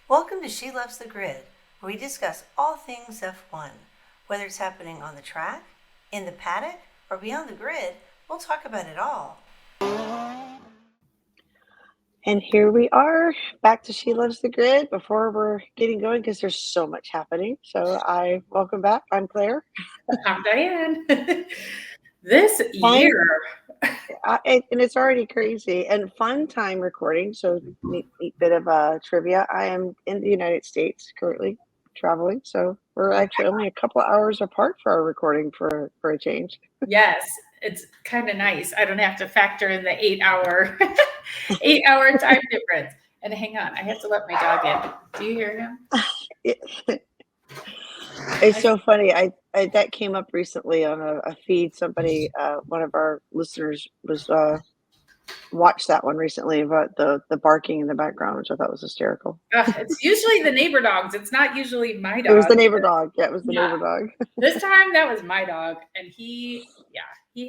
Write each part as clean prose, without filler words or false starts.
Welcome to She Loves the Grid, where we discuss all things F1. Whether it's happening on the track, in the paddock, or beyond the grid, we'll talk about it all. And here we are, back to She Loves the Grid before we're getting going because there's so much happening. So welcome back. I'm Claire. I'm Diane. This year. And it's already crazy and fun time recording. So neat bit of trivia. I am in the United States currently traveling. So we're actually only a couple hours apart for our recording for a change. Yes, it's kind of nice. I don't have to factor in the 8-hour 8-hour time difference. And hang on, I have to let my dog in. Do you hear him? It's so funny. I that came up recently on a feed. Somebody, one of our listeners, was watched that one recently about the barking in the background, which I thought was hysterical. It's usually the neighbor dogs. It's not usually my dog. It was the neighbor dog. Yeah, it was the neighbor dog. This time that was my dog, and he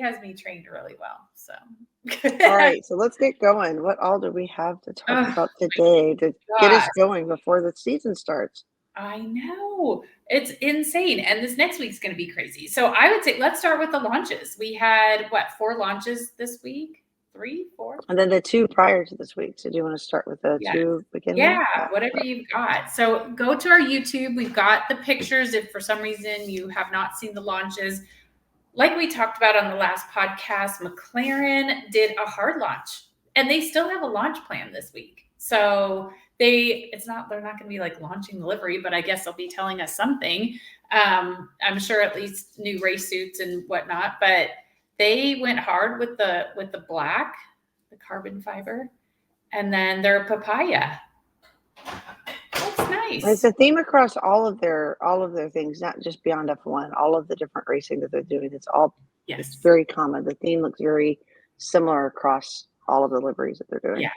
has me trained really well. So. All right, so let's get going. What all do we have to talk about today to get us going before the season starts? I know. It's insane. And this next week's going to be crazy. So I would say let's start with the launches. We had, 4 launches this week? 3, 4? And then the 2 prior to this week. So do you want to start with the 2 beginning? Yeah, whatever you've got. So go to our YouTube. We've got the pictures. If for some reason you have not seen the launches, like we talked about on the last podcast, McLaren did a hard launch. And they still have a launch plan this week. So they're not going to be like launching the livery, but I guess they'll be telling us something. I'm sure at least new race suits and whatnot, but they went hard with the black, the carbon fiber, and then their papaya. That's nice. It's a theme across all of their things, not just beyond F1, all of the different racing that they're doing. It's very common. The theme looks very similar across all of the liveries that they're doing. Yeah.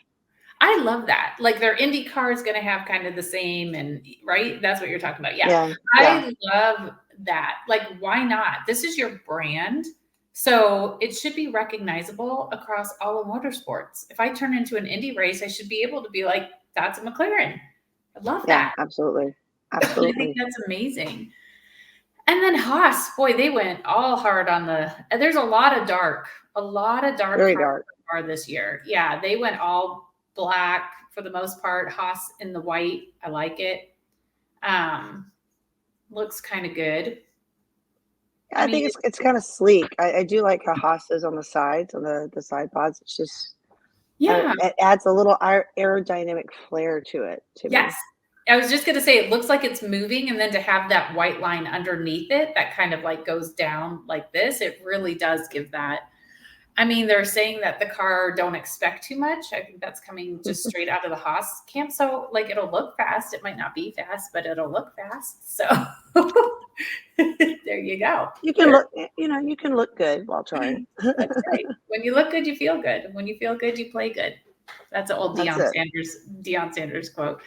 I love that. Like their Indy car is going to have kind of the same, and right? That's what you're talking about. Yeah. I love that. Like, why not? This is your brand. So it should be recognizable across all of motorsports. If I turn into an Indy race, I should be able to be like, that's a McLaren. I love that. Yeah, absolutely. I think that's amazing. And then Haas, boy, they went all hard on there's a lot of dark very dark car this year. Yeah, they went all black for the most part. Haas in the white. I like it. Looks kind of good. I think it's kind of sleek. I do like how Haas is on the sides, on the side pods. It's just it adds a little aerodynamic flair to it. Yes. I was just going to say, it looks like it's moving, and then to have that white line underneath it that kind of like goes down like this, it really does give that. I mean, they're saying that the car don't expect too much. I think that's coming just straight out of the Haas camp. So like, it'll look fast. It might not be fast, but it'll look fast. So there you go. You can look good while trying. That's right. When you look good, you feel good. When you feel good, you play good. That's an old Deion Sanders quote.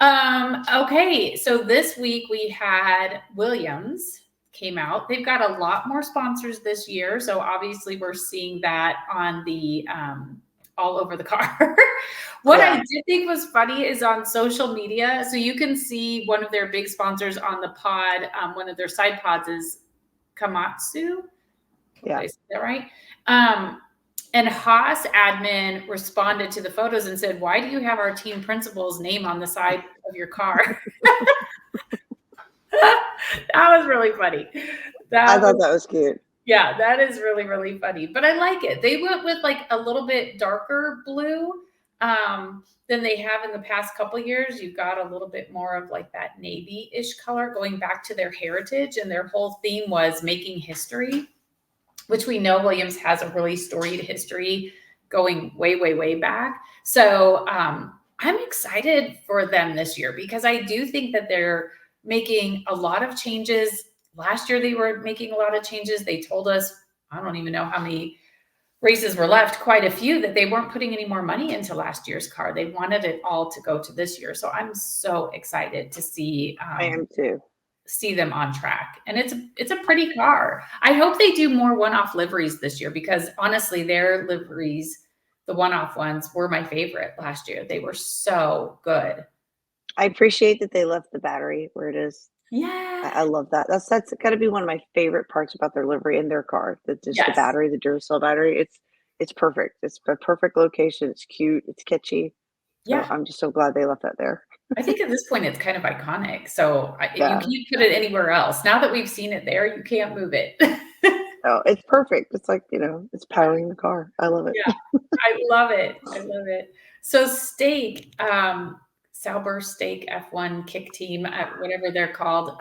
Okay. So this week we had Williams came out. They've got a lot more sponsors this year. So obviously we're seeing that on the all over the car. What I did think was funny is on social media. So you can see one of their big sponsors on the pod. One of their side pods is Komatsu. Yeah. Did I say that right? And Haas admin responded to the photos and said, "Why do you have our team principal's name on the side of your car?" That was really funny. I thought that was cute. Yeah, that is really, really funny. But I like it. They went with like a little bit darker blue than they have in the past couple of years. You've got a little bit more of like that navy-ish color going back to their heritage. And their whole theme was making history, which we know Williams has a really storied history going way, way, way back. So I'm excited for them this year because I do think that they're making a lot of changes. Last year, they were making a lot of changes. They told us, I don't even know how many races were left, quite a few, that they weren't putting any more money into last year's car. They wanted it all to go to this year. So I'm so excited to see. I am too. See them on track. And it's a pretty car. I hope they do more one-off liveries this year because honestly, their liveries, the one-off ones, were my favorite last year. They were so good. I appreciate that they left the battery where it is. Yeah. I love that. That's gotta be one of my favorite parts about their livery in their car. Just the Yes. battery, the Duracell battery. It's perfect. It's the perfect location. It's cute. It's kitschy. So Yeah. I'm just so glad they left that there. I think at this point it's kind of iconic. So you Yeah. can't put it anywhere else. Now that we've seen it there, you can't move it. Oh, it's perfect. It's like, it's powering the car. I love it. Yeah, I love it. I love it. So steak, Sauber Steak F1 Kick Team, whatever they're called.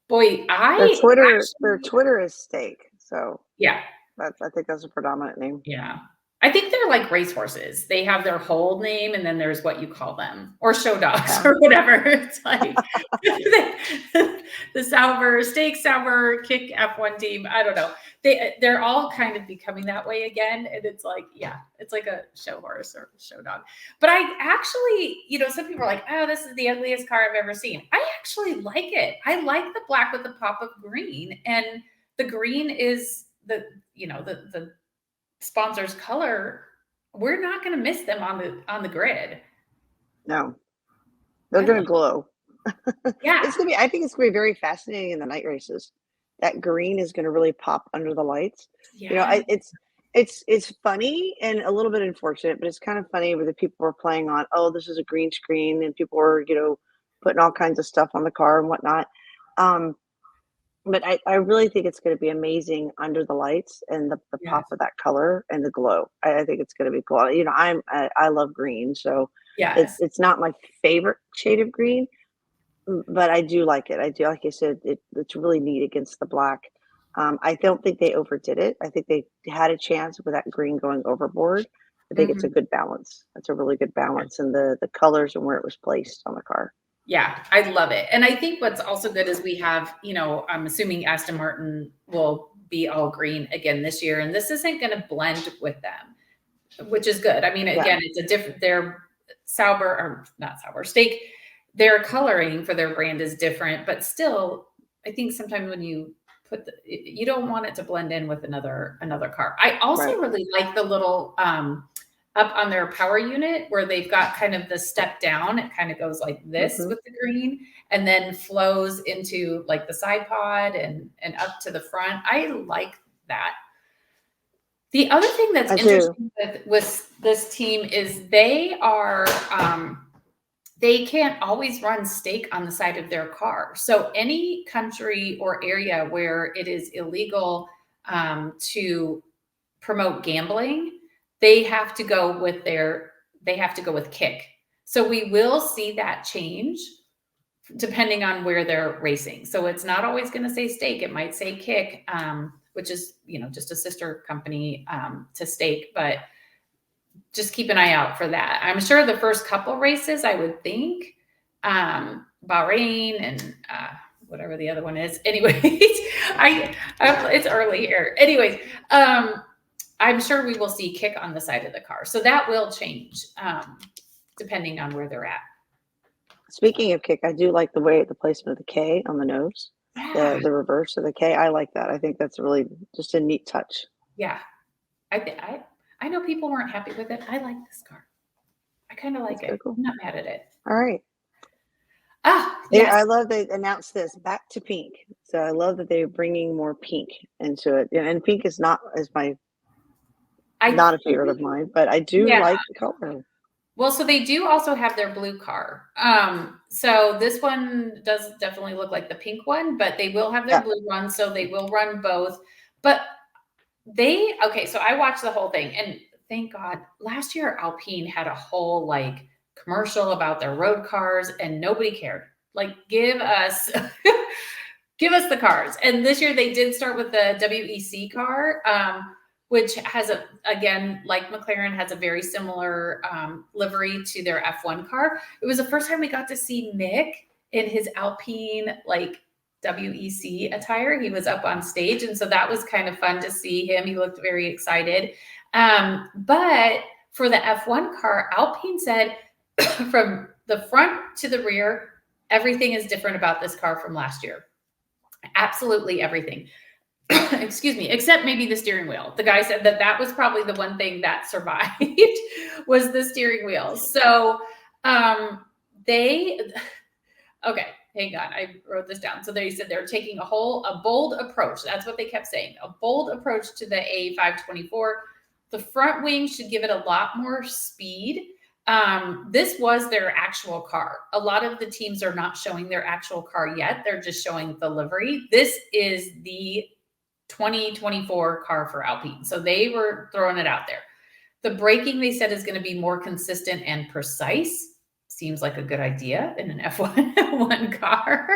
Boy, Their I Twitter their actually, Twitter is steak. So yeah, I think that's a predominant name. yeah. I think they're like racehorses. They have their whole name, and then there's what you call them, or show dogs, Yeah. or whatever. It's like the Sauber Kick F1 team. I don't know. They're all kind of becoming that way again, and it's like, yeah, it's like a show horse or show dog. But I actually, some people are like, "Oh, this is the ugliest car I've ever seen." I actually like it. I like the black with the pop of green, and the green is the sponsor's color. We're not going to miss them on the grid. No. They're I gonna love, glow. yeah, I think it's gonna be very fascinating in the night races. That green is gonna really pop under the lights. yeah, It's funny and a little bit unfortunate, but it's kind of funny where the people were playing on, oh, this is a green screen, and people were, putting all kinds of stuff on the car and whatnot. Um, but I really think it's gonna be amazing under the lights and the yes, pop of that color and the glow. I think it's gonna be cool. I love green, so yes, it's not my favorite shade of green, but I do like it. I do, like you said, it's really neat against the black. I don't think they overdid it. I think they had a chance with that green going overboard. I think it's a mhm, good balance. It's a really good balance in the colors and where it was placed on the car. yeah. I love it, and I think what's also good is we have, I'm assuming Aston Martin will be all green again this year, and this isn't going to blend with them, which is good. I mean, Yeah, again, it's a different. Their Sauber or not Sauber Steak, their coloring for their brand is different, but still, I think sometimes when you you don't want it to blend in with another car. I also right. really like the little up on their power unit where they've got kind of the step down. It kind of goes like this Hmm. with the green and then flows into like the side pod and up to the front. I like that. The other thing that's I do. interesting with this team is they can't always run stake on the side of their car. So any country or area where it is illegal to promote gambling, they have to go with kick. So we will see that change depending on where they're racing. So it's not always going to say stake. It might say kick, which is, just a sister company to stake, but just keep an eye out for that. I'm sure the first couple races, I would think, Bahrain and whatever the other one is. Anyways, it's early here. Anyways, I'm sure we will see kick on the side of the car, so that will change depending on where they're at. Speaking of kick, I do like the placement of the K on the nose, Yeah, the reverse of the K. I like that. I think that's really just a neat touch. yeah. I know people weren't happy with it. I like this car. I kind of That's like kind it. of cool. I'm not mad at it. All right. Yes. I love they announced this back to pink. So I love that they're bringing more pink into it. And pink is I not a favorite think, of mine, but I do yeah. like the color. Well, so they do also have their blue car. So this one does definitely look like the pink one, but they will have their Yeah. blue one, so they will run both. But okay, so I watched the whole thing and thank God last year Alpine had a whole like commercial about their road cars and nobody cared. Like give us give us the cars. And this year they did start with the WEC car, which has again, like McLaren has a very similar livery to their F1 car. It was the first time we got to see Mick in his Alpine like WEC attire. He was up on stage. And so that was kind of fun to see him. He looked very excited. But for the F1 car, Alpine said from the front to the rear, everything is different about this car from last year. Absolutely everything. Excuse me, except maybe the steering wheel. The guy said that was probably the one thing that survived was the steering wheel. So, okay, hang on. I wrote this down. So they said they're taking a bold approach. That's what they kept saying. A bold approach to the A524. The front wing should give it a lot more speed. This was their actual car. A lot of the teams are not showing their actual car yet. They're just showing the livery. This is the 2024 car for Alpine. So they were throwing it out there. The braking, they said, is going to be more consistent and precise. Seems like a good idea in an F1 car.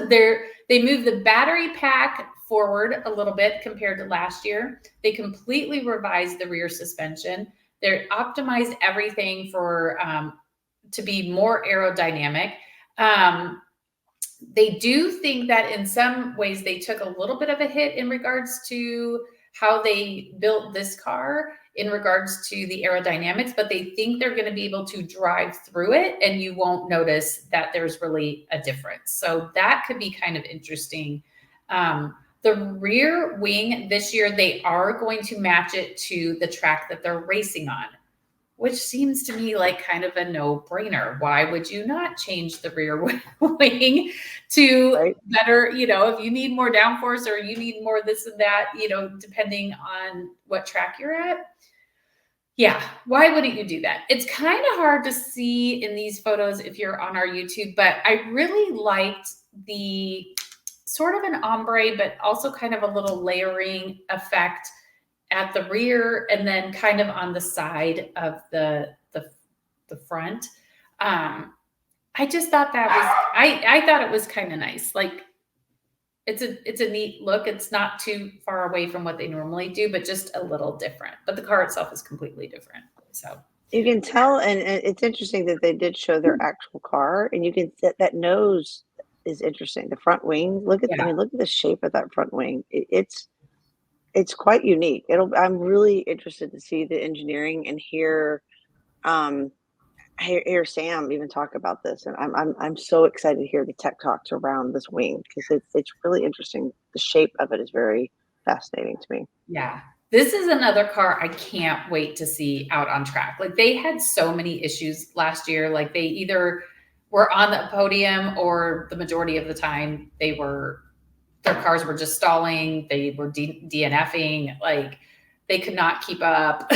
They moved the battery pack forward a little bit compared to last year. They completely revised the rear suspension. They optimized everything for to be more aerodynamic. They do think that in some ways they took a little bit of a hit in regards to how they built this car in regards to the aerodynamics, but they think they're going to be able to drive through it and you won't notice that there's really a difference. So that could be kind of interesting. The rear wing this year, they are going to match it to the track that they're racing on, which seems to me like kind of a no-brainer. Why would you not change the rear wing to better, if you need more downforce or you need more this and that, depending on what track you're at? Yeah, why wouldn't you do that? It's kind of hard to see in these photos if you're on our YouTube, but I really liked the sort of an ombre, but also kind of a little layering effect at the rear and then kind of on the side of the front. I just thought that was, I thought it was kind of nice. Like it's a neat look. It's not too far away from what they normally do, but just a little different. But the car itself is completely different. So you can tell, and it's interesting that they did show their actual car, and you can that nose is interesting. The front wing. Look at the shape of that front wing. It's quite unique. I'm really interested to see the engineering and hear Sam even talk about this. And I'm so excited to hear the tech talks around this wing because it's really interesting. The shape of it is very fascinating to me. Yeah. This is another car I can't wait to see out on track. Like they had so many issues last year. Like they either were on the podium or the majority of the time their cars were just stalling. They were DNFing. Like they could not keep up.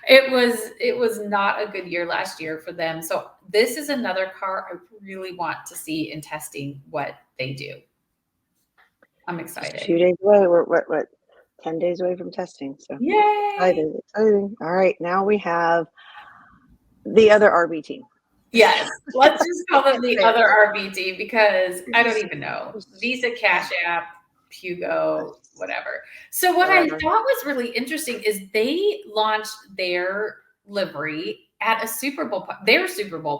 It was not a good year last year for them. So this is another car I really want to see in testing what they do. I'm excited. Just a few days away. We're what 10 days away from testing. So yay! Exciting. All right, now we have the other RB team. Yes, let's just call them the other RBT because I don't even know. Visa, Cash App, Hugo, whatever. So what I thought was really interesting is they launched their livery at their Super Bowl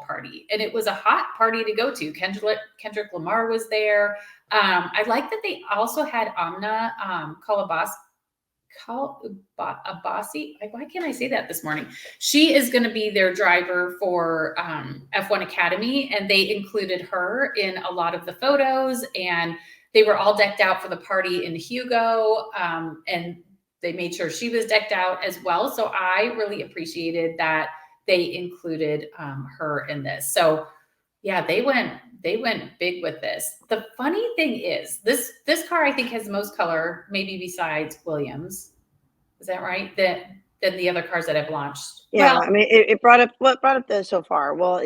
party, and it was a hot party to go to. Kendrick Lamar was there. I like that they also had Amna Abbasi. Why can't I say that this morning? She is going to be their driver for F1 Academy, and they included her in a lot of the photos, and they were all decked out for the party in Hugo, and they made sure she was decked out as well. So I really appreciated that they included her in this. So yeah, they went big with this. The funny thing is this car, I think, has the most color, maybe besides Williams. Is that right? Than the other cars that have launched. Yeah. Well, I mean, it brought up this so far. Well,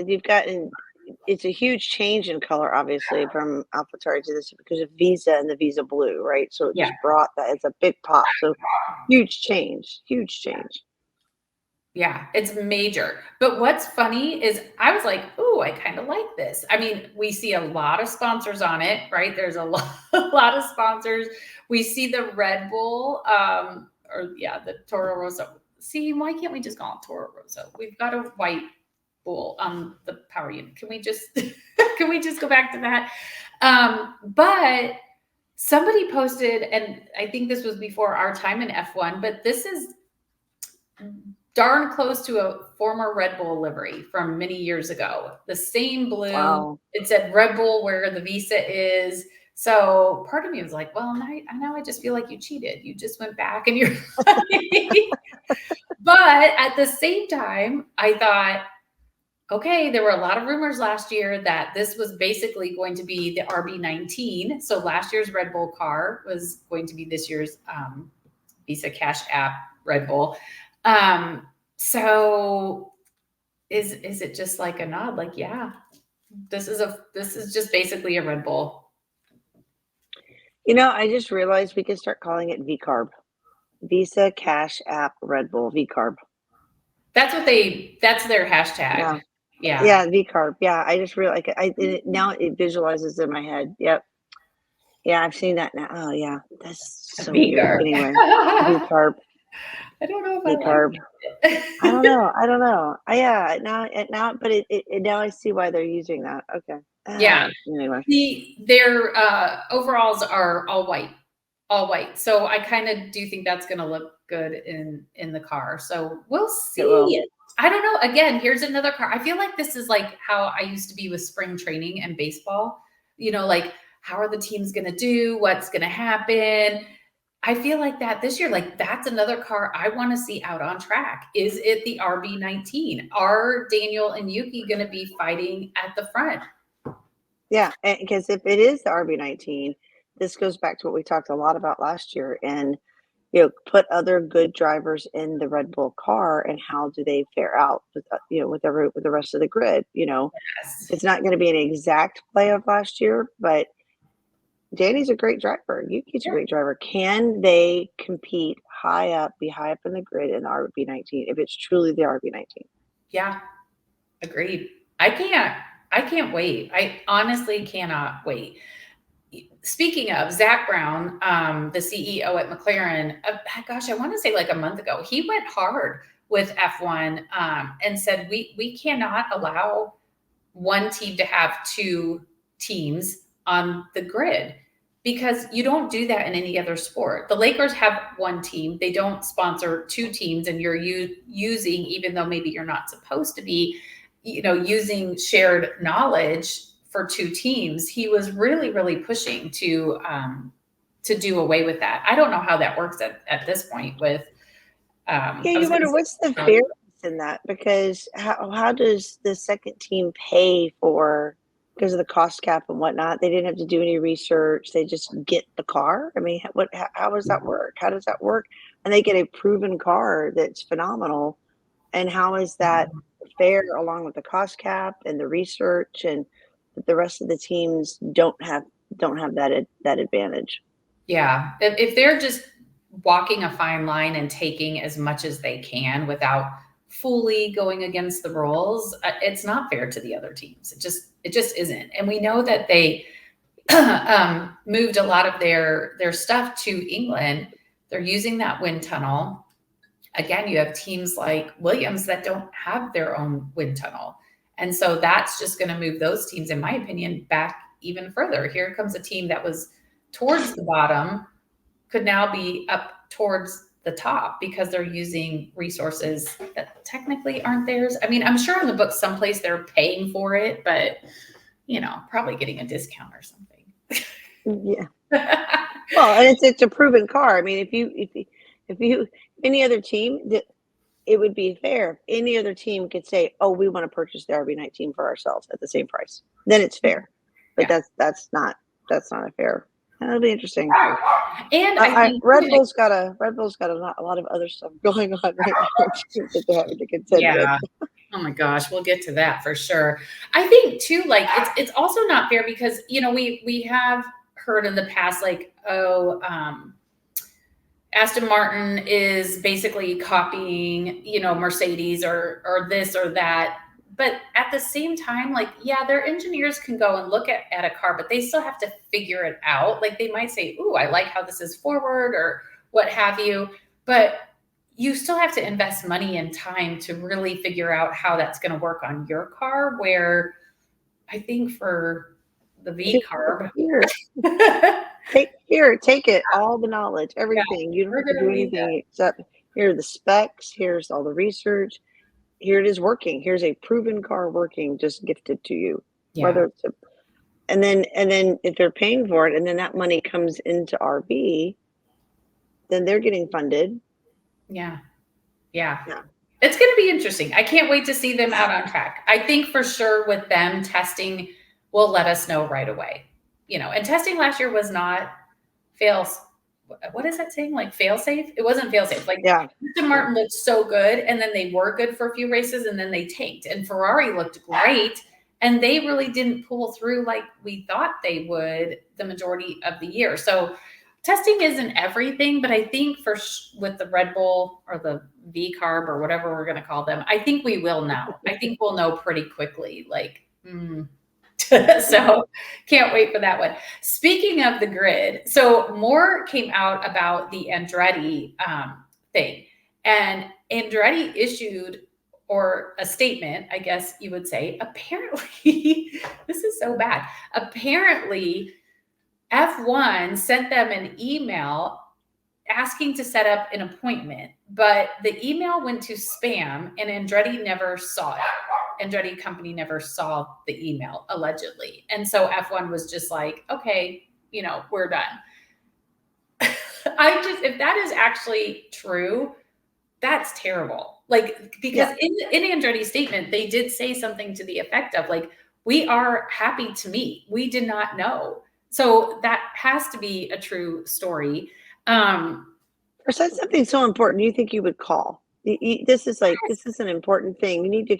it's a huge change in color, obviously, from AlphaTauri to this because of Visa and the Visa Blue, right? So it just brought that. It's a big pop. So huge change. Yeah, it's major. But what's funny is I was like, ooh, I kind of like this. I mean, we see a lot of sponsors on it, right? There's a lot of sponsors. We see the Red Bull, the Toro Rosso. See, why can't we just call it Toro Rosso? We've got a white bull on the power unit. Can we just go back to that? But somebody posted, and I think this was before our time in F1, but this is darn close to a former Red Bull livery from many years ago. The same blue. Wow. It said Red Bull where the Visa is. So part of me was like, well, now I just feel like you cheated. You just went back and you're like, but at the same time, I thought, okay, there were a lot of rumors last year that this was basically going to be the RB19. So last year's Red Bull car was going to be this year's Visa Cash App Red Bull. So is it just like a nod? Like, yeah, this is just basically a Red Bull. I just realized we could start calling it VCARB. Visa Cash App Red Bull VCARB. That's their hashtag. Yeah, VCARB. Yeah, I just realized now it visualizes in my head. Yep. Yeah, I've seen that now. Oh yeah, that's so weird. Anyway, VCARB. I don't know if VCARB. I don't know. Yeah, now, but now I see why they're using that. Okay. Yeah. Anyway, their overalls are all white. So I kind of do think that's going to look good in the car. So we'll see. I don't know. Again, here's another car. I feel like this is like how I used to be with spring training and baseball. Like how are the teams going to do? What's going to happen? I feel like that this year, like that's another car I want to see out on track. Is it the RB19? Are Daniel and Yuki going to be fighting at the front? Yeah, because if it is the RB19, this goes back to what we talked a lot about last year, and put other good drivers in the Red Bull car, and how do they fare out with the rest of the grid? Yes. It's not going to be an exact play of last year, but Danny's a great driver. Yuki's a great driver. Can they compete be high up in the grid in the RB19 if it's truly the RB19? Yeah, agreed. I can't wait. I honestly cannot wait. Speaking of Zach Brown, the CEO at McLaren, gosh, I want to say like a month ago, he went hard with F1 and said we cannot allow one team to have two teams on the grid, because you don't do that in any other sport. The Lakers have one team. They don't sponsor two teams, and you're using, even though maybe you're not supposed to be, using shared knowledge for two teams. He was really, really pushing to do away with that. I don't know how that works at this point with you wonder what's the fairness in that, because how does the second team pay for, because of the cost cap and whatnot? They didn't have to do any research. They just get the car. I mean, how does that work? How does that work? And they get a proven car that's phenomenal. And how is that fair, along with the cost cap and the research, and the rest of the teams don't have that advantage? Yeah, if they're just walking a fine line and taking as much as they can without fully going against the rules, it's not fair to the other teams. It just isn't. And we know that they moved a lot of their stuff to England. They're using that wind tunnel. Again, you have teams like Williams that don't have their own wind tunnel. And so that's just going to move those teams, in my opinion, back even further. Here comes a team that was towards the bottom, could now be up towards the top because they're using resources that technically aren't theirs. I mean, I'm sure in the book someplace they're paying for it, but probably getting a discount or something. Yeah. Well, and it's a proven car. I mean, if you any other team, it would be fair. Any other team could say, "Oh, we want to purchase the RB19 for ourselves at the same price." Then it's fair. But that's not a fair. That'll be interesting. And I think Red Bull's got a lot of other stuff going on right now that they're having to contend with. Oh my gosh, we'll get to that for sure. I think too, like it's also not fair because we have heard in the past, like, Aston Martin is basically copying, Mercedes or this or that. But at the same time, like, yeah, their engineers can go and look at a car, but they still have to figure it out. Like, they might say, "Ooh, I like how this is forward," or what have you. But you still have to invest money and time to really figure out how that's going to work on your car. Where I think for the V-carb, take it, all the knowledge, everything. You don't have to do anything except here are the specs. Here's all the research. Here it is working. Here's a proven car working, just gifted to you. Yeah. Whether it's and then if they're paying for it, and then that money comes into RB, then they're getting funded. Yeah. It's going to be interesting. I can't wait to see them out on track. I think for sure with them testing will let us know right away. And testing last year was not fail. What is that saying? Like fail safe? It wasn't fail safe. Like Aston Martin looked so good, and then they were good for a few races, and then they tanked. And Ferrari looked great, and they really didn't pull through like we thought they would the majority of the year. So testing isn't everything, but I think with the Red Bull or the V carb or whatever we're going to call them, I think we will know. I think we'll know pretty quickly. So can't wait for that one. Speaking of the grid, so more came out about the Andretti thing, and Andretti issued a statement, I guess you would say. Apparently, this is so bad. Apparently, F1 sent them an email asking to set up an appointment, but the email went to spam, and Andretti never saw it. Andretti company never saw the email, allegedly. And so F1 was just like, okay, we're done. If that is actually true, that's terrible. Because in Andretti's statement, they did say something to the effect of we are happy to meet. We did not know. So that has to be a true story. Or said something so important, you think you would call. This is an important thing. You need to,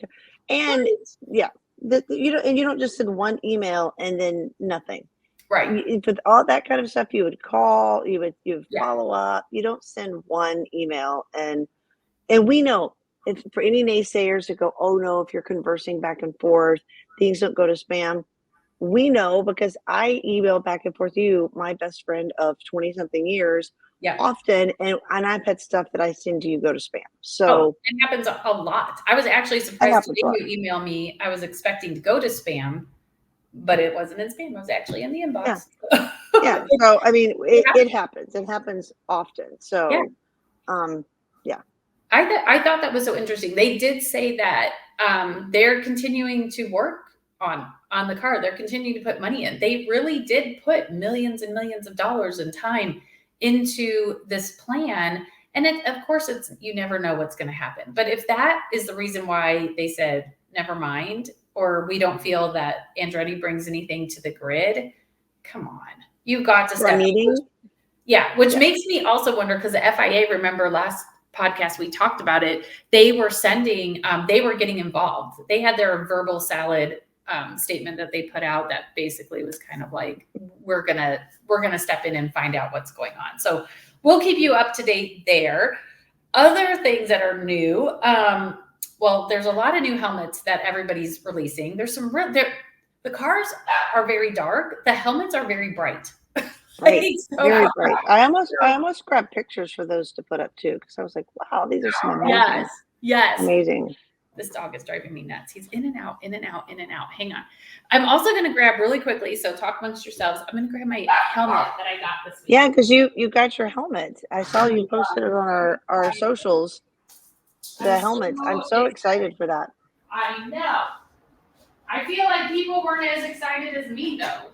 and you don't just send one email and then nothing. Right. For all that kind of stuff, you would call, you would follow up. You don't send one email, and we know if for any naysayers to go, oh no, if you're conversing back and forth, things don't go to spam. We know because I email back and forth you, my best friend of 20 something years. Yeah. Often, and I've had stuff that I send to you go to spam. So it happens a lot. I was actually surprised today you email me. I was expecting to go to spam, but it wasn't in spam. It was actually in the inbox. Yeah. So I mean, it happens. It happens often. So, I thought that was so interesting. They did say that they're continuing to work on the car. They're continuing to put money in. They really did put millions and millions of dollars in time into this plan. And of course, you never know what's going to happen. But if that is the reason why they said, never mind, or we don't feel that Andretti brings anything to the grid, come on. You've got to step meeting. Which makes me also wonder, because the FIA, remember last podcast we talked about it, they were they were getting involved. They had their verbal salad statement that they put out that basically was kind of like, we're gonna step in and find out what's going on. So we'll keep you up to date there. Other things that are new, well, there's a lot of new helmets that everybody's releasing. There's some the cars are very dark. The helmets are very bright. Right. Very bright. I almost grabbed pictures for those to put up too, because I was like, wow, these are some amazing. Yes. Amazing. This dog is driving me nuts. He's in and out, in and out, in and out. Hang on. I'm also going to grab really quickly. So talk amongst yourselves. I'm going to grab my helmet that I got this week. Yeah, because you got your helmet. I saw you posted it on our socials. The helmets. I'm so excited for that. I know. I feel like people weren't as excited as me though.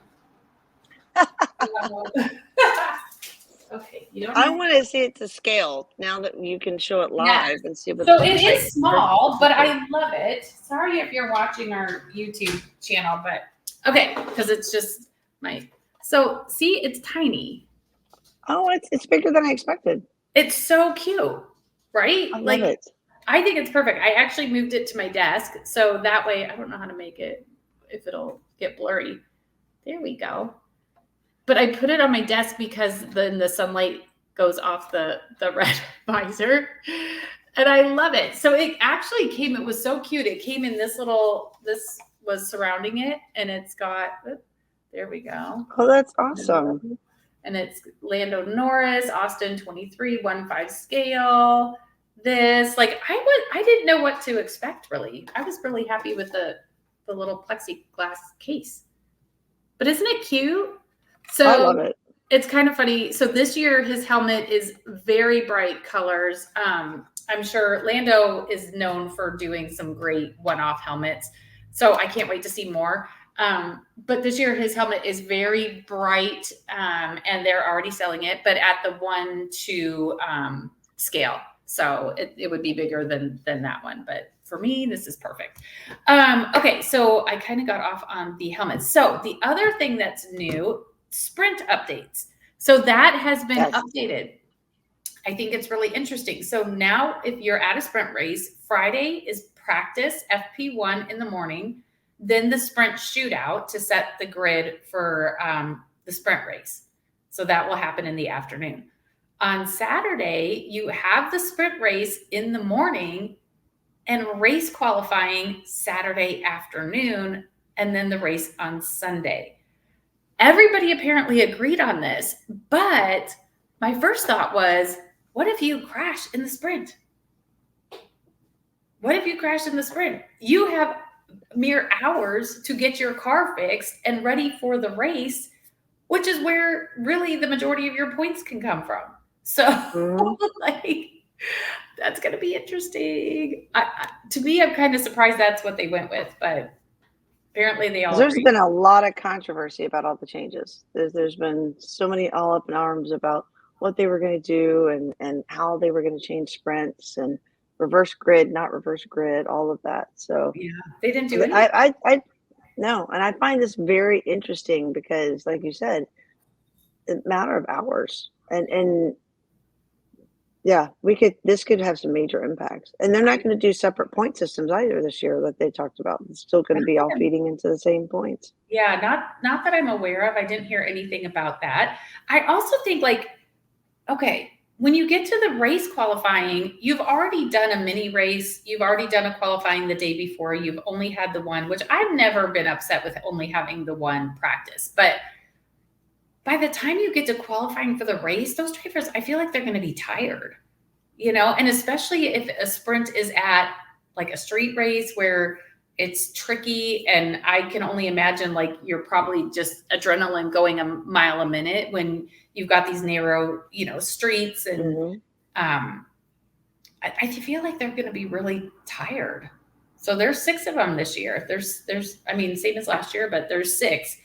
Okay, I want to see it to scale now that you can show it live and see what. So it is small, but I love it. Sorry if you're watching our YouTube channel, but okay, because it's just So see, it's tiny. Oh, it's bigger than I expected. It's so cute, right? I love it. I think it's perfect. I actually moved it to my desk, so that way I don't know how to make it if it'll get blurry. There we go. But I put it on my desk because then the sunlight goes off the red visor. And I love it. So it actually it was so cute. It came in this was surrounding it. And it's got, there we go. Oh, that's awesome. And it's Lando Norris, Austin 23-1/5 scale. This, I didn't know what to expect really. I was really happy with the little plexiglass case. But isn't it cute? So I love it. It's kind of funny. So this year his helmet is very bright colors. I'm sure Lando is known for doing some great one-off helmets. So I can't wait to see more. But this year his helmet is very bright and they're already selling it, but at the 1-2 scale. So it would be bigger than that one. But for me, this is perfect. Okay, so I kind of got off on the helmets. So the other thing that's new, sprint updates. So that has been updated. I think it's really interesting. So now if you're at a sprint race, Friday is practice FP1 in the morning, then the sprint shootout to set the grid for the sprint race. So that will happen in the afternoon. On Saturday, you have the sprint race in the morning and race qualifying Saturday afternoon, and then the race on Sunday. Everybody apparently agreed on this, but my first thought was, what if you crash in the sprint? What if you crash in the sprint? You have mere hours to get your car fixed and ready for the race, which is where really the majority of your points can come from. So like, that's going to be interesting. To me, I'm kind of surprised that's what they went with, but apparently they all There's agree. been a lot of controversy about all the changes. There's been so many all up in arms about what they were going to do and how they were going to change sprints and reverse grid, not reverse grid, all of that. So Yeah, they didn't do anything. I no, and I find this very interesting because, like you said, a matter of hours, and yeah, this could have some major impacts. And they're not going to do separate point systems either this year that they talked about. It's still going to be all feeding into the same points. Yeah, not that I'm aware of. I didn't hear anything about that. I also think, like, okay, when you get to the race qualifying, you've already done a mini race. You've already done a qualifying the day before. You've only had the one, which I've never been upset with only having the one practice. But by the time you get to qualifying for the race, those drivers, I feel like they're going to be tired, and especially if a sprint is at like a street race where it's tricky. And I can only imagine, like, you're probably just adrenaline going a mile a minute when you've got these narrow, streets. And I feel like they're going to be really tired. So there's 6 of them this year. There's, same as last year, but there's 6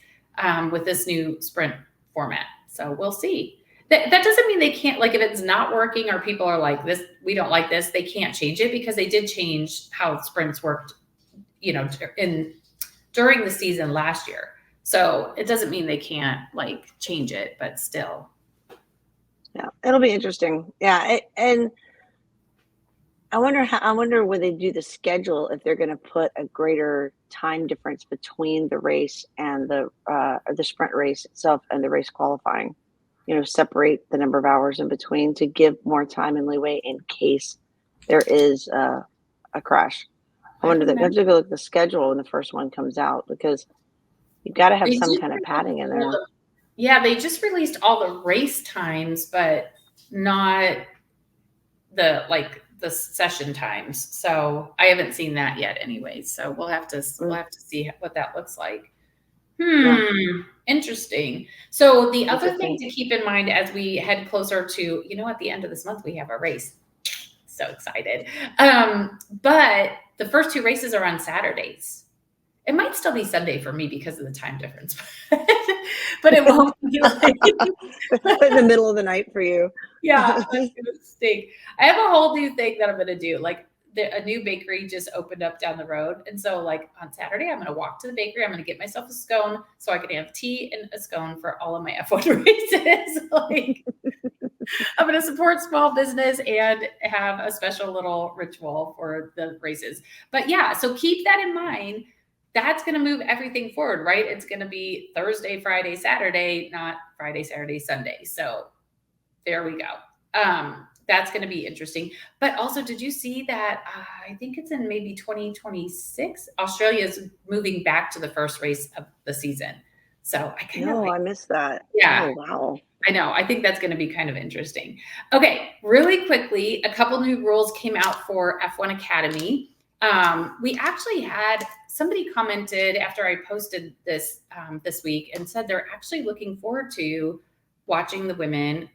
with this new sprint format. So we'll see. That doesn't mean they can't, like, if it's not working or people are like, this, we don't like this, they can't change it, because they did change how sprints worked, during the season last year. So it doesn't mean they can't, like, change it, but still. Yeah, it'll be interesting. Yeah, and I wonder when they do the schedule if they're going to put a greater time difference between the race and the sprint race itself and the race qualifying. Separate the number of hours in between to give more time and leeway in case there is a crash. I wonder that we have to go look at the schedule when the first one comes out, because you've got to have some kind of padding in there. Yeah, they just released all the race times, but not the session times. So I haven't seen that yet anyway. So we'll have to see what that looks like. Interesting. So the other thing to keep in mind as we head closer to, at the end of this month, we have a race. So excited. But the first 2 races are on Saturdays. It might still be Sunday for me because of the time difference, but it won't be like in the middle of the night for you. Yeah, that's gonna stink. I have a whole new thing that I'm gonna do. Like, a new bakery just opened up down the road, and so, like, on Saturday, I'm gonna walk to the bakery. I'm gonna get myself a scone so I can have tea and a scone for all of my F1 races. Like, I'm going to support small business and have a special little ritual for the races. But yeah, so keep that in mind. That's going to move everything forward, right? It's going to be Thursday, Friday, Saturday, not Friday, Saturday, Sunday. So there we go. That's going to be interesting. But also, did you see that? I think it's in maybe 2026. Australia is moving back to the first race of the season. So I missed that. Yeah. Oh, wow. I know. I think that's going to be kind of interesting. Okay, really quickly, a couple new rules came out for F1 Academy. We actually had somebody commented after I posted this this week and said they're actually looking forward to watching the women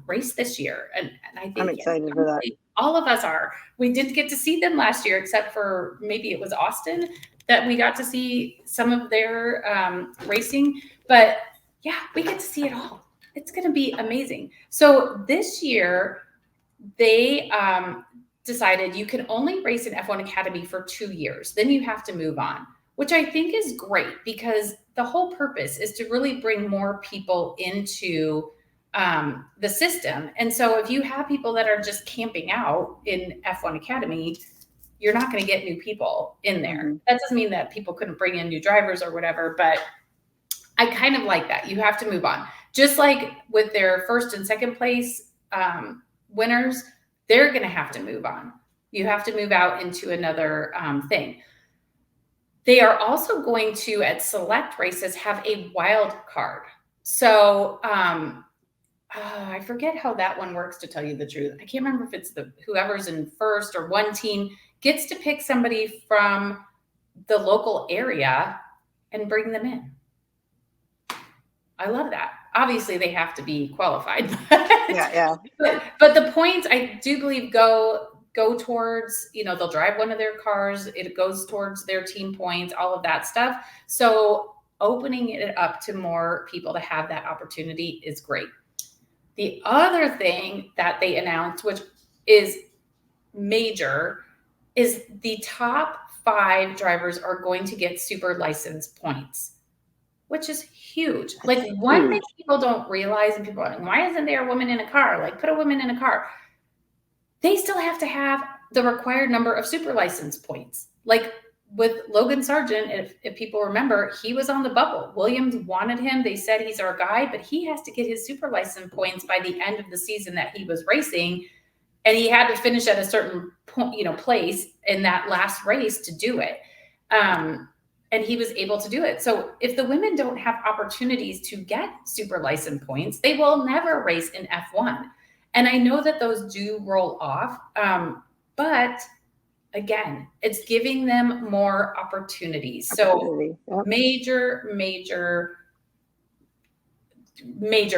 race this year. And I think I'm excited for that. All of us are. We didn't get to see them last year, except for maybe it was Austin that we got to see some of their racing. But yeah, we get to see it all. It's going to be amazing. So this year, they decided you can only race in F1 Academy for 2 years. Then you have to move on, which I think is great because the whole purpose is to really bring more people into the system. And so if you have people that are just camping out in F1 Academy, you're not going to get new people in there. Mm-hmm. That doesn't mean that people couldn't bring in new drivers or whatever, but I kind of like that. You have to move on. Just like with their first and second place winners, they're going to have to move on. You have to move out into another thing. They are also going to, at select races, have a wild card. So I forget how that one works, to tell you the truth. I can't remember if it's whoever's in first or one team gets to pick somebody from the local area and bring them in. I love that. Obviously, they have to be qualified. Yeah. But the points, I do believe, go towards, they'll drive one of their cars. It goes towards their team points, all of that stuff. So opening it up to more people to have that opportunity is great. The other thing that they announced, which is major, is the top 5 drivers are going to get super license points, which is huge. Like, one thing people don't realize, and people are like, why isn't there a woman in a car? Like, put a woman in a car. They still have to have the required number of super license points. Like with Logan Sargent, if people remember, he was on the bubble. Williams wanted him. They said he's our guy, but he has to get his super license points by the end of the season that he was racing. And he had to finish at a certain point, place in that last race to do it. And he was able to do it. So if the women don't have opportunities to get super license points, they will never race in F1. And I know that those do roll off. But again, it's giving them more opportunities. So Yep. major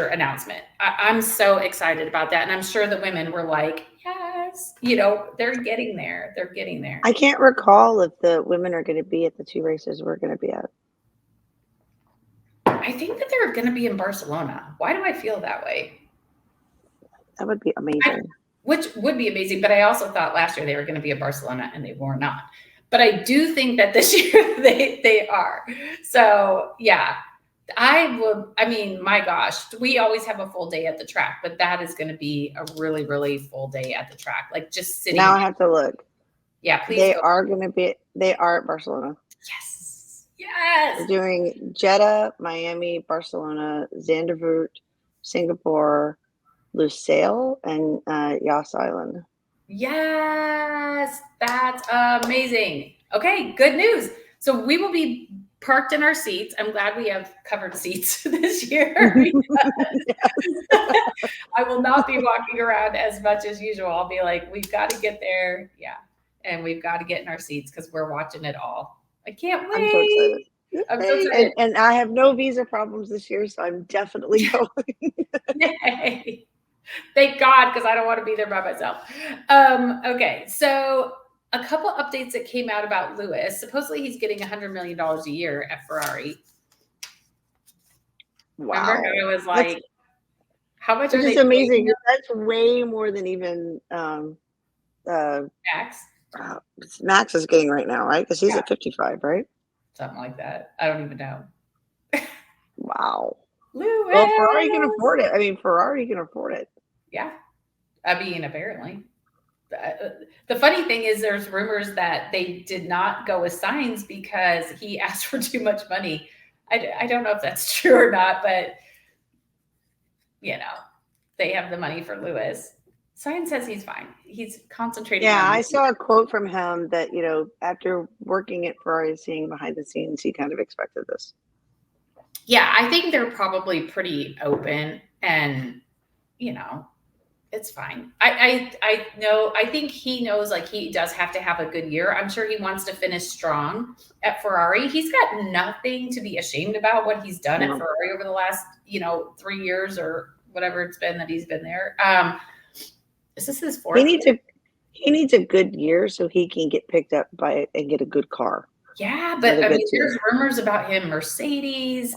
announcement. I'm so excited about that. And I'm sure the women were like, yes, they're getting there. They're getting there. I can't recall if the women are going to be at the 2 races we're going to be at. I think that they're going to be in Barcelona. Why do I feel that way? That would be amazing. Which would be amazing. But I also thought last year they were going to be at Barcelona, and they were not. But I do think that this year they are. So yeah, my gosh, we always have a full day at the track, but that is going to be a really, really full day at the track. Like, just sitting. Now I have to look. Yeah, please. They are at Barcelona. Yes. They're doing Jeddah, Miami, Barcelona, Zandvoort, Singapore, Lusail, and Yas Island. Yes, that's amazing. Okay, good news. So we will be parked in our seats. I'm glad we have covered seats this year. I will not be walking around as much as usual. I'll be like, we've got to get there. Yeah. And we've got to get in our seats because we're watching it all. I can't wait. I'm so excited. And I have no visa problems this year, so I'm definitely going. Yay. Thank God, because I don't want to be there by myself. Okay, so a couple updates that came out about Lewis. Supposedly he's getting $100 million a year at Ferrari. Wow. Remember how I was like, how much are they? It's amazing. That's way more than even Max. Max is getting right now, right? Because he's at 55, right? Something like that. I don't even know. Wow. Lewis. Well, Ferrari can afford it. Ferrari can afford it. Yeah. Apparently. The funny thing is there's rumors that they did not go with Sainz because he asked for too much money. I don't know if that's true or not, but, they have the money for Lewis. Sainz says he's fine. He's concentrating. Yeah, I saw a quote from him that, after working at Ferrari, seeing behind the scenes, he kind of expected this. Yeah, I think they're probably pretty open and, it's fine. I know, I think he knows, like, he does have to have a good year. I'm sure he wants to finish strong at Ferrari. He's got nothing to be ashamed about what he's done at Ferrari over the last, 3 years or whatever it's been that he's been there. Is this his fourth? He needs a good year so he can get picked up and get a good car. Yeah, but there's rumors about him, Mercedes,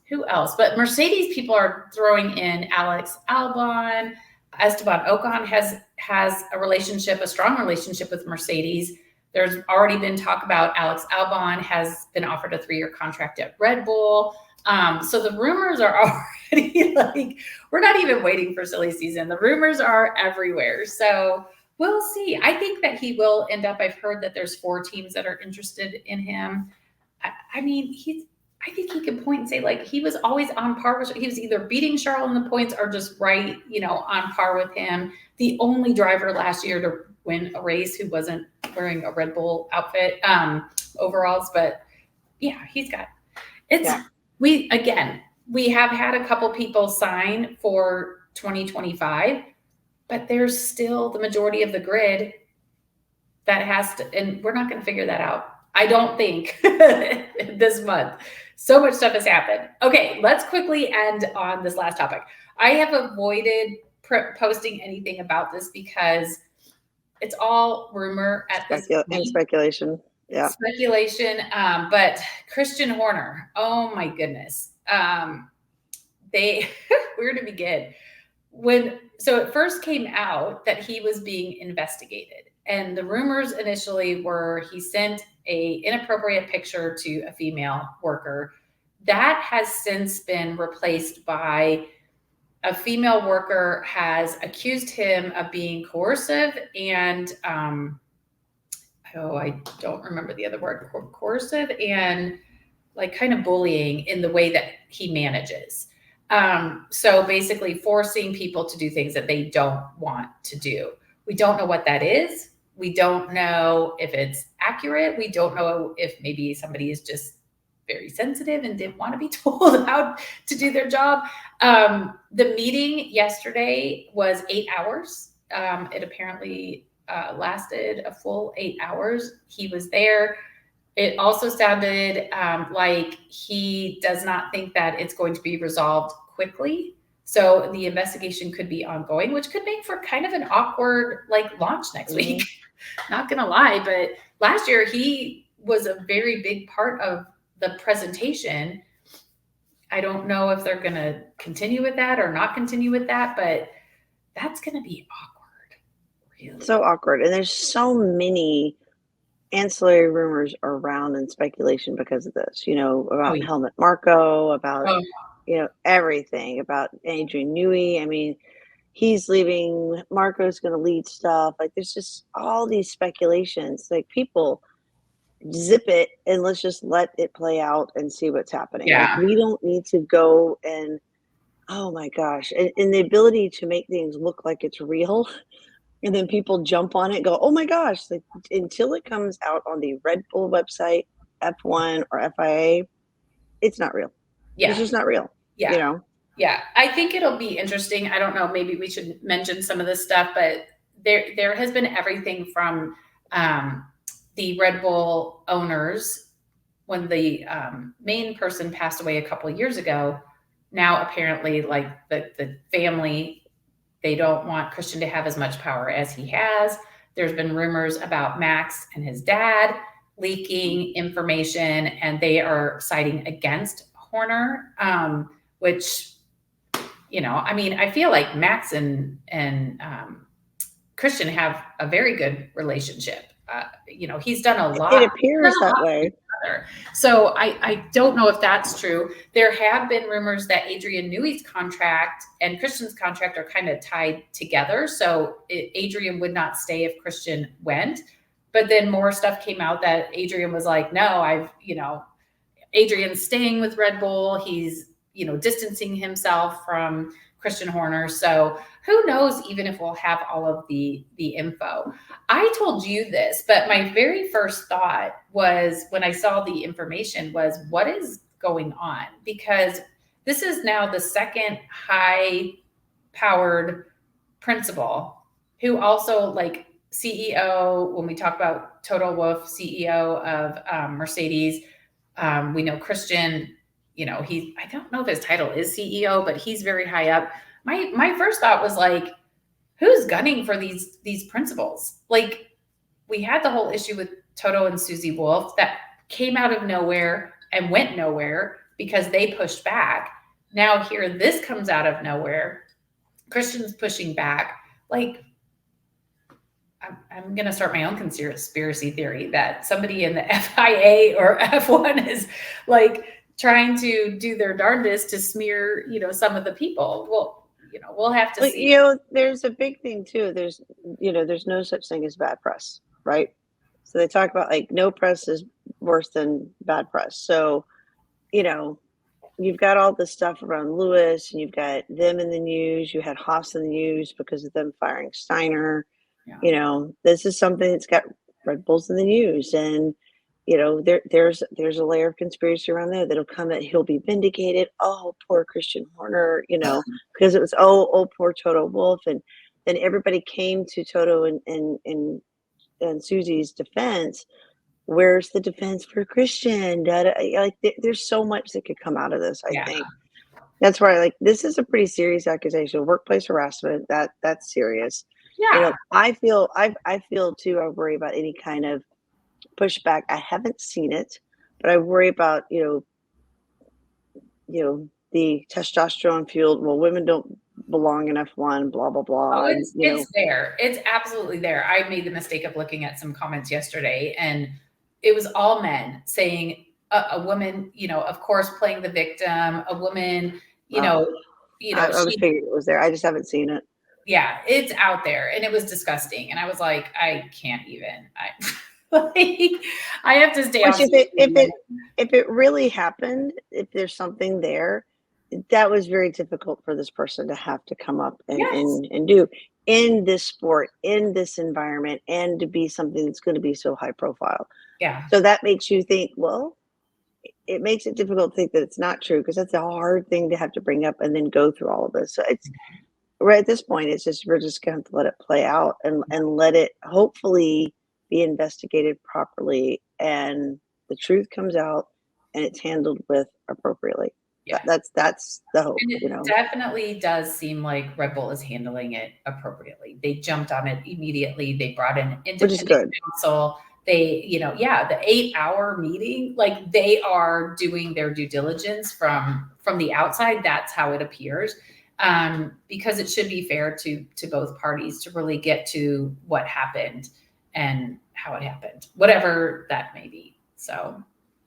who else? But Mercedes people are throwing in Alex Albon, Esteban Ocon has a strong relationship with Mercedes. There's already been talk about Alex Albon has been offered a 3-year contract at Red Bull. So the rumors are already like, we're not even waiting for silly season. The rumors are everywhere. So we'll see. I think that he will end up. I've heard that there's 4 teams that are interested in him. I mean, I think he can point and say, like, he was always on par with, he was either beating Charles in the points or just right, on par with him. The only driver last year to win a race who wasn't wearing a Red Bull outfit, overalls. But yeah, he's got, we have had a couple people sign for 2025, but there's still the majority of the grid that has to, and we're not going to figure that out, I don't think, this month. So much stuff has happened. Okay, let's quickly end on this last topic. I have avoided posting anything about this because it's all rumor at this point. And speculation. Yeah. Speculation. But Christian Horner, oh my goodness. Where to begin? So it first came out that he was being investigated. And the rumors initially were he sent an inappropriate picture to a female worker. That has since been replaced by a female worker has accused him of being coercive and, I don't remember the other word, coercive and like kind of bullying in the way that he manages. So basically forcing people to do things that they don't want to do. We don't know what that is. We don't know if it's accurate. We don't know if maybe somebody is just very sensitive and didn't want to be told how to do their job. The meeting yesterday was 8 hours. It apparently lasted a full 8 hours. He was there. It also sounded like he does not think that it's going to be resolved quickly. So the investigation could be ongoing, which could make for kind of an awkward launch next week. Not gonna lie, but last year he was a very big part of the presentation. I don't know if they're gonna continue with that or not continue with that, but that's gonna be awkward. Really. So awkward. And there's so many ancillary rumors around and speculation because of this, about Helmut Marko, about, everything about Adrian Newey. I mean, he's leaving. Marco's going to lead stuff. There's just all these speculations. People zip it and let's just let it play out and see what's happening. Yeah. We don't need to go and, oh my gosh. And the ability to make things look like it's real. And then people jump on it and go, oh my gosh, until it comes out on the Red Bull website, F1 or FIA, it's not real. Yeah. It's just not real. Yeah. Yeah. I think it'll be interesting. I don't know, maybe we should mention some of this stuff, but there has been everything from the Red Bull owners when the main person passed away a couple of years ago. Now apparently the family, they don't want Christian to have as much power as he has. There's been rumors about Max and his dad leaking information, and they are siding against Horner, which, I feel like Max and Christian have a very good relationship. He's done a lot. It appears that way. So I don't know if that's true. There have been rumors that Adrian Newey's contract and Christian's contract are kind of tied together. So Adrian would not stay if Christian went. But then more stuff came out that Adrian was like, no, Adrian's staying with Red Bull. He's, distancing himself from Christian Horner. So who knows even if we'll have all of the info. I told you this, but my very first thought was when I saw the information was, what is going on? Because this is now the second high-powered principal who also CEO, when we talk about Toto Wolff, CEO of Mercedes, we know Christian, I don't know if his title is CEO, but he's very high up. My first thought was who's gunning for these principals? We had the whole issue with Toto and Susie Wolff that came out of nowhere and went nowhere because they pushed back. Now here, this comes out of nowhere. Christian's pushing back. Like, I'm going to start my own conspiracy theory that somebody in the FIA or F1 is like trying to do their darndest to smear, some of the people. Well, we'll have to see. There's a big thing too. There's no such thing as bad press, right? So they talk about like no press is worse than bad press. So, you've got all this stuff around Lewis, and you've got them in the news. You had Haas in the news because of them firing Steiner. Yeah. This is something that's got Red Bulls in the news, and there's a layer of conspiracy around there that'll come that he'll be vindicated. Oh, poor Christian Horner, because it was poor Toto Wolff, and then everybody came to Toto and Susie's defense. Where's the defense for Christian? Like, there's so much that could come out of this. I think that's why, this is a pretty serious accusation. Workplace harassment. That's serious. Yeah. I feel too. I worry about any kind of pushback. I haven't seen it, but I worry about the testosterone fueled. Well, women don't belong in F1. Blah blah blah. Oh, it's there. It's absolutely there. I made the mistake of looking at some comments yesterday, and it was all men saying a woman, of course, playing the victim. A woman, I was figuring it was there. I just haven't seen it. Yeah, it's out there, and it was disgusting. And I was like, I can't even. I have to stay off. If it really happened, if there's something there, that was very difficult for this person to have to come up and do in this sport, in this environment, and to be something that's going to be so high profile. Yeah. So that makes you think, well, it makes it difficult to think that it's not true, because that's a hard thing to have to bring up and then go through all of this. So it's right at this point, we're just going to have to let it play out and let it hopefully be investigated properly, and the truth comes out and it's handled with appropriately. Yeah. That's the hope. And it definitely does seem like Red Bull is handling it appropriately. They jumped on it immediately. They brought in independent counsel. They, the 8-hour meeting, like, they are doing their due diligence from the outside. That's how it appears. Because it should be fair to both parties to really get to what happened and how it happened, whatever that may be. So,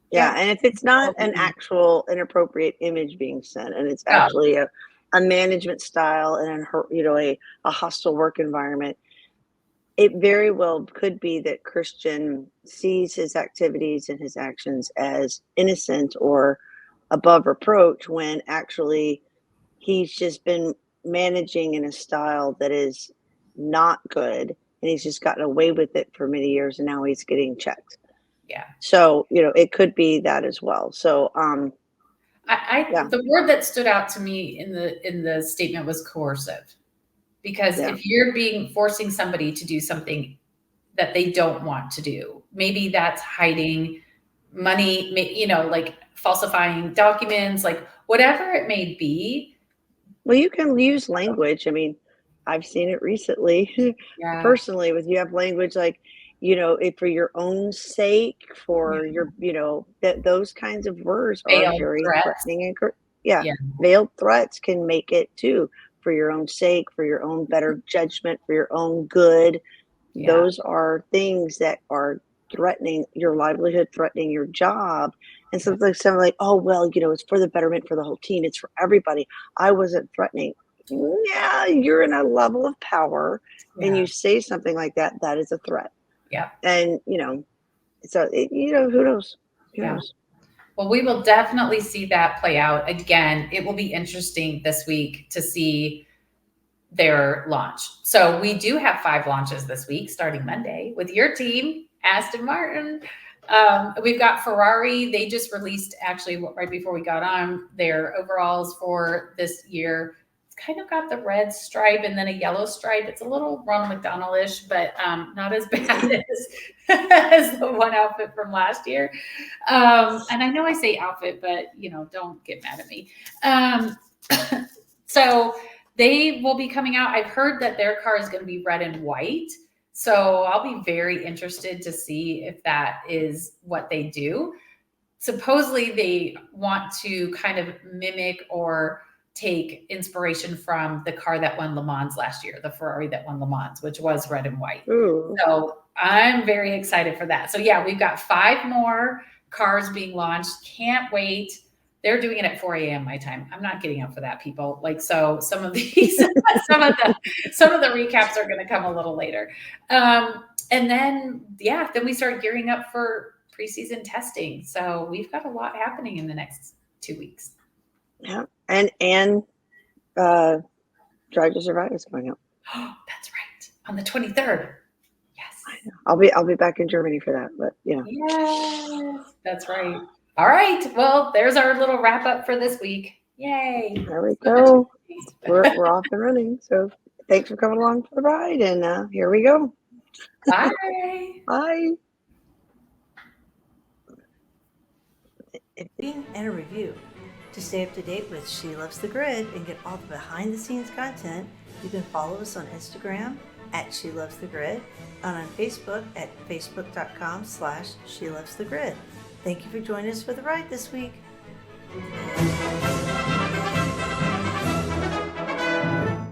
yeah. And if it's not an actual inappropriate image being sent, and it's actually a management style and a hostile work environment, it very well could be that Christian sees his activities and his actions as innocent or above reproach, when actually he's just been managing in a style that is not good, and he's just gotten away with it for many years, and now he's getting checked. Yeah. So, it could be that as well. So, the word that stood out to me in the statement was coercive, because if you're forcing somebody to do something that they don't want to do, maybe that's hiding money, like falsifying documents, like whatever it may be. Well, you can use language. I mean, I've seen it recently, personally, with you have language like, if for your own sake, for your, that those kinds of words are very threatening and veiled threats can make it too, for your own sake, for your own better judgment, for your own good. Yeah. Those are things that are threatening your livelihood, threatening your job. And something like, oh, well, it's for the betterment for the whole team. It's for everybody. I wasn't threatening. Yeah, you're in a level of power and you say something like that, that is a threat. Yeah. And, so, who knows? Who knows? Well, we will definitely see that play out. Again, it will be interesting this week to see their launch. So we do have 5 launches this week, starting Monday with your team, Aston Martin. We've got Ferrari. They just released, actually, right before we got on, their overalls for this year. It's kind of got the red stripe and then a yellow stripe. It's a little Ronald McDonald-ish, but not as bad as the one outfit from last year. And I know I say outfit, but, don't get mad at me. So they will be coming out. I've heard that their car is going to be red and white. So I'll be very interested to see if that is what they do. Supposedly they want to kind of mimic or take inspiration from the car that won Le Mans last year, the Ferrari that won Le Mans, which was red and white. Ooh. So I'm very excited for that. So yeah, we've got 5 more cars being launched. Can't wait. They're doing it at 4 a.m. my time. I'm not getting up for that, people. Like, so some of these, some of the recaps are going to come a little later. And then, then we start gearing up for preseason testing. So we've got a lot happening in the next 2 weeks. Yeah. And Drive to Survive is coming up. Oh, that's right. On the 23rd. Yes. I know. I'll be back in Germany for that, but Yes, that's right. All right. Well, there's our little wrap up for this week. Yay. There we go. We're off and running. So thanks for coming along for the ride, and here we go. Bye. Bye. And a review. To stay up to date with She Loves the Grid and get all the behind the scenes content, you can follow us on Instagram at She Loves the Grid and on Facebook at facebook.com/She Loves the Grid. Thank you for joining us for the ride this week.